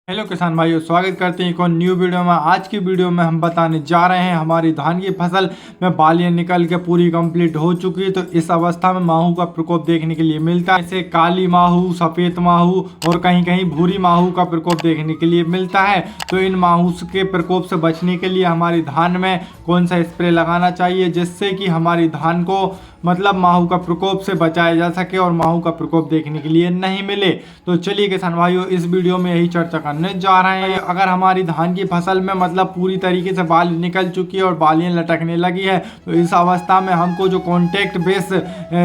Hello किसान भाइयों, स्वागत करते हैं एक और न्यू वीडियो में। आज की वीडियो में हम बताने जा रहे हैं हमारी धान की फसल में बालियां निकल के पूरी कंप्लीट हो चुकी है। तो इस अवस्था में माहू का प्रकोप देखने के लिए मिलता है। जैसे काली माहू, सफेद माहू और कहीं कहीं भूरी माहू का प्रकोप देखने के लिए मिलता है। तो इन माहू के प्रकोप से बचने के लिए हमारी धान में कौन सा स्प्रे लगाना चाहिए जिससे कि हमारी धान को मतलब माहू का प्रकोप से बचाया जा सके और माहू का प्रकोप देखने के लिए नहीं मिले। तो चलिए किसान भाइयों, इस वीडियो में यही चर्चा करने जा रहे हैं। अगर हमारी धान की फसल में मतलब पूरी तरीके से बाली निकल चुकी है और बालियां लटकने लगी है, तो इस अवस्था में हमको जो कॉन्टैक्ट बेस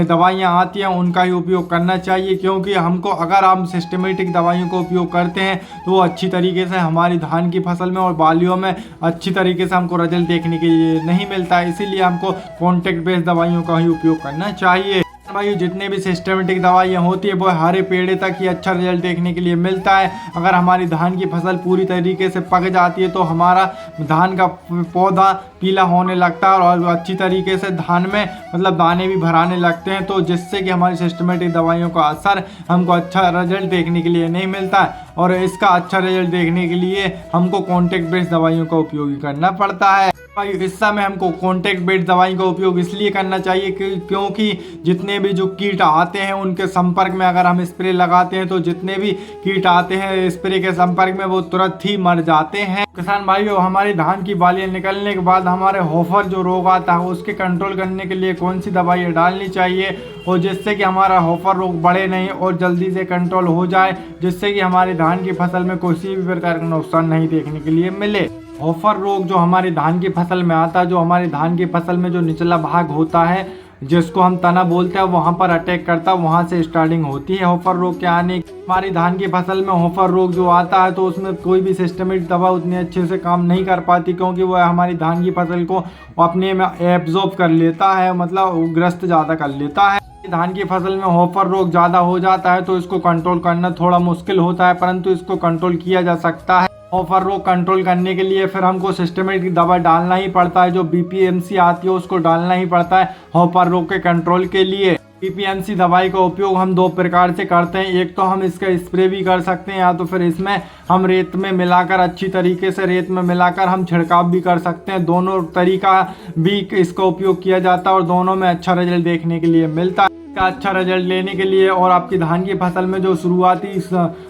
दवाइयां आती हैं उनका ही उपयोग करना चाहिए। क्योंकि हमको अगर हम सिस्टमेटिक दवाइयों का उपयोग करते हैं तो वो अच्छी तरीके से हमारी धान की फसल में और बालियों में अच्छी तरीके से हमको रिजल्ट देखने के लिए नहीं मिलता है। इसीलिए हमको कॉन्टैक्ट बेस दवाइयों का ही उपयोग करना चाहिए। भाई जितने भी सिस्टमेटिक दवाइयाँ होती है वो हरे पेड़ तक ही अच्छा रिजल्ट देखने के लिए मिलता है। अगर हमारी धान की फसल पूरी तरीके से पक जाती है तो हमारा धान का पौधा पीला होने लगता है और अच्छी तरीके से धान में मतलब दाने भी भराने लगते हैं। तो जिससे कि हमारी सिस्टमेटिक दवाइयों का असर हमको अच्छा रिजल्ट देखने के लिए नहीं मिलता है और इसका अच्छा रिजल्ट देखने के लिए हमको कॉन्टैक्ट बेस्ड दवाइयों का उपयोग करना पड़ता है। इस समय हमको कॉन्टैक्ट बेस्ड दवाई का उपयोग इसलिए करना चाहिए क्योंकि जितने भी जो कीट आते हैं उनके संपर्क में अगर हम स्प्रे लगाते हैं तो जितने भी कीट आते हैं स्प्रे के संपर्क में वो तुरंत ही मर जाते हैं। किसान भाइयों, हमारी धान की बालियां निकलने के बाद हमारे होफर जो रोग आता है उसके कंट्रोल करने के लिए कौन सी दवाई डालनी चाहिए और जिससे कि हमारा होफर रोग बढ़े नहीं और जल्दी से कंट्रोल हो जाए, जिससे कि हमारी धान की फसल में किसी भी प्रकार का नुकसान नहीं देखने के लिए मिले। होफर रोग जो हमारी धान की फसल में आता है, जो हमारी धान की फसल में जो निचला भाग होता है जिसको हम तना बोलते हैं वहां पर अटैक करता है, वहां से स्टार्टिंग होती है होफर रोग के आने। हमारी धान की फसल में होफर रोग जो आता है तो उसमें कोई भी सिस्टमेटिक दवा उतनी अच्छे से काम नहीं कर पाती क्योंकि वह हमारी धान की फसल को अपने में एब्जॉर्ब कर लेता है, मतलब ग्रस्त ज़्यादा कर लेता है। धान की फसल में होफर रोग ज़्यादा हो जाता है तो इसको कंट्रोल करना थोड़ा मुश्किल होता है, परंतु इसको कंट्रोल किया जा सकता है। होफर रोग कंट्रोल करने के लिए फिर हमको सिस्टमेटिक दवा डालना ही पड़ता है, जो बीपीएमसी आती है उसको डालना ही पड़ता है होफर रोग के कंट्रोल के लिए। बीपीएमसी दवाई का उपयोग हम दो प्रकार से करते हैं, एक तो हम इसका स्प्रे भी कर सकते हैं या तो फिर इसमें हम रेत में मिलाकर अच्छी तरीके से रेत में मिलाकर हम छिड़काव भी कर सकते हैं। दोनों तरीका भी इसका उपयोग किया जाता है और दोनों में अच्छा रिजल्ट देखने के लिए मिलता है। का अच्छा रिजल्ट लेने के लिए और आपकी धान की फसल में जो शुरुआती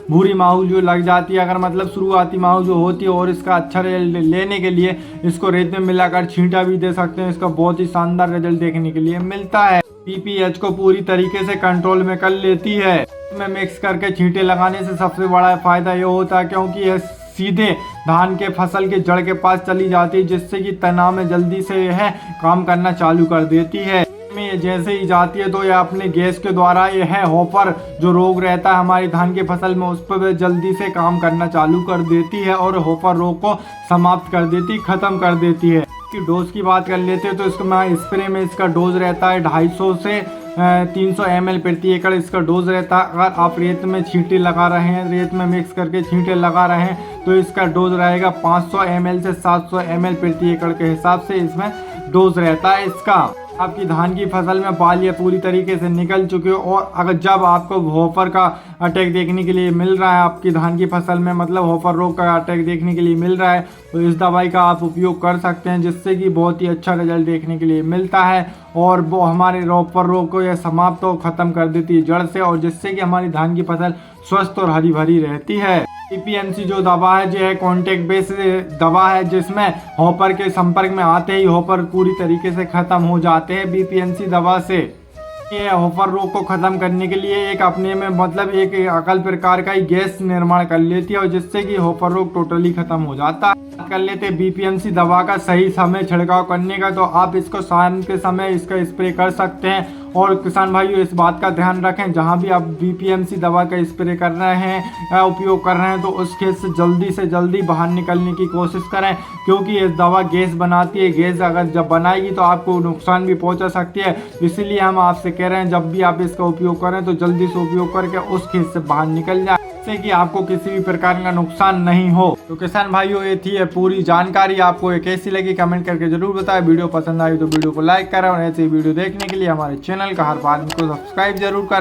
भूरी माहू जो लग जाती है, अगर मतलब शुरुआती माहू जो होती है और इसका अच्छा रिजल्ट लेने के लिए इसको रेत में मिलाकर छींटा भी दे सकते हैं। इसका बहुत ही शानदार रिजल्ट देखने के लिए मिलता है। पीपीएच को पूरी तरीके से कंट्रोल में कर लेती है। इसमें मिक्स करके छींटे लगाने से सबसे बड़ा फायदा ये होता है क्योंकि यह सीधे धान के फसल के जड़ के पास चली जाती है, जिससे कि तना में जल्दी से यह काम करना चालू कर देती है। में जैसे ही जाती है तो यह अपने गैस के द्वारा यह होफर जो रोग रहता है हमारी धान की फसल में उस पर जल्दी से काम करना चालू कर देती है और होफर रोग को समाप्त कर देती, खत्म कर देती है। इसकी डोज की बात कर लेते हैं तो इसका स्प्रे में इसका डोज रहता है 250 से 300 ml प्रति एकड़ इसका डोज रहता है। अगर आप रेत में छींटे लगा रहे हैं, रेत में मिक्स करके छींटे लगा रहे हैं तो इसका डोज रहेगा 500 ml से 700 ml प्रति एकड़ के हिसाब से इसमें डोज रहता है इसका। आपकी धान की फसल में बालियां पूरी तरीके से निकल चुकी हो और अगर जब आपको होफर का अटैक देखने के लिए मिल रहा है, आपकी धान की फसल में मतलब होफर रोग का अटैक देखने के लिए मिल रहा है, तो इस दवाई का आप उपयोग कर सकते हैं जिससे कि बहुत ही अच्छा रिजल्ट देखने के लिए मिलता है और वो हमारे होफर रोग को यह समाप्त और ख़त्म कर देती है जड़ से, और जिससे कि हमारी धान की फसल स्वस्थ और हरी भरी रहती है। बीपीएमसी जो दवा है जो है कॉन्टैक्ट बेस दवा है जिसमें होपर के संपर्क में आते ही होपर पूरी तरीके से खत्म हो जाते हैं बीपीएमसी दवा से। ये होफर रोग को खत्म करने के लिए एक अपने में मतलब एक अकल प्रकार का ही गैस निर्माण कर लेती है और जिससे कि होफर रोग टोटली खत्म हो जाता है। कर लेते हैं बीपीएमसी दवा का सही समय छिड़काव करने का, तो आप इसको शाम के समय इसका स्प्रे कर सकते हैं। और किसान भाइयों इस बात का ध्यान रखें, जहां भी आप बीपीएमसी दवा का स्प्रे कर रहे हैं या उपयोग कर रहे हैं तो उस खेत से जल्दी बाहर निकलने की कोशिश करें क्योंकि ये दवा गैस बनाती है। गैस अगर जब बनाएगी तो आपको नुकसान भी पहुंचा सकती है। इसीलिए हम आपसे कह रहे हैं जब भी आप इसका उपयोग करें तो जल्दी से उपयोग करके उस खेत से बाहर निकल जाए, जिससे कि आपको किसी भी प्रकार का नुकसान नहीं हो। तो किसान भाइयों ये थी पूरी जानकारी। आपको ये कैसी लगी कमेंट करके जरूर बताएं। वीडियो पसंद आई तो वीडियो को लाइक करें और ऐसे ही वीडियो देखने के लिए हमारे चैनल का हर बार को सब्सक्राइब जरूर करें।